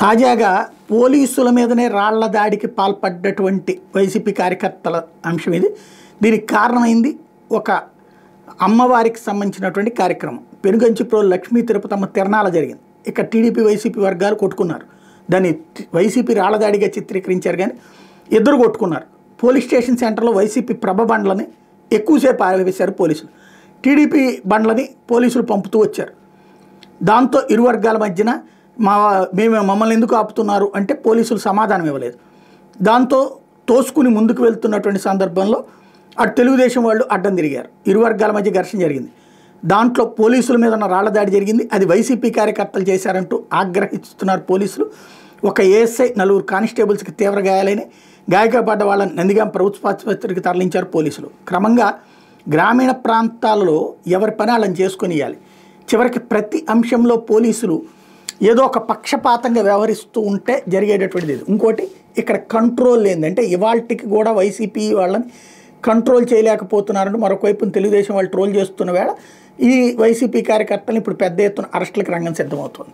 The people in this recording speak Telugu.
తాజాగా పోలీసుల మీదనే రాళ్ల దాడికి పాల్పడ్డటువంటి వైసీపీ కార్యకర్తల అంశం ఇది. దీనికి కారణమైంది ఒక అమ్మవారికి సంబంధించినటువంటి కార్యక్రమం. పెనుగంచిప్రోలు లక్ష్మీ తిరుపతమ్మ తిరణాల జరిగింది. ఇక్కడ టీడీపీ వైసీపీ వర్గాలు కొట్టుకున్నారు. దాన్ని వైసీపీ రాళ్ల దాడిగా చిత్రీకరించారు, కానీ ఇద్దరు కొట్టుకున్నారు. పోలీస్ స్టేషన్ సెంటర్లో వైసీపీ ప్రభ బండ్లని ఎక్కువసేపు ఆవేశారు పోలీసులు. టీడీపీ బండ్లని పోలీసులు పంపుతూ వచ్చారు. దాంతో ఇరు వర్గాల మధ్యన మమ్మల్ని ఎందుకు ఆపుతున్నారు అంటే పోలీసులు సమాధానం ఇవ్వలేదు. దాంతో తోసుకుని ముందుకు వెళ్తున్నటువంటి సందర్భంలో అటు తెలుగుదేశం వాళ్ళు అడ్డం తిరిగారు. ఇరు వర్గాల మధ్య ఘర్షణ జరిగింది. దాంట్లో పోలీసుల మీద ఉన్న రాళ్ల దాడి జరిగింది. అది వైసీపీ కార్యకర్తలు చేశారంటూ ఆగ్రహిస్తున్నారు పోలీసులు. ఒక ఏఎస్ఐ, 4 కానిస్టేబుల్స్కి తీవ్ర గాయాలైన గాయపడ్డ వాళ్ళని నందిగాం ప్రభుత్వ ఆసుపత్రికి తరలించారు పోలీసులు. క్రమంగా గ్రామీణ ప్రాంతాలలో ఎవరి పని వాళ్ళని చేసుకొని ఇవ్వాలి. చివరికి ప్రతి అంశంలో పోలీసులు ఏదో ఒక పక్షపాతంగా వ్యవహరిస్తూ ఉంటే జరిగేటటువంటిది. ఇంకోటి ఇక్కడ కంట్రోల్ లేదంటే ఇవాళకి కూడా వైసీపీ వాళ్ళని కంట్రోల్ చేయలేకపోతున్నారంటూ మరొక వైపు తెలుగుదేశం వాళ్ళు ట్రోల్ చేస్తున్న వేళ ఈ వైసీపీ కార్యకర్తలను ఇప్పుడు పెద్ద ఎత్తున అరెస్టులకు రంగం సిద్ధమవుతుంది.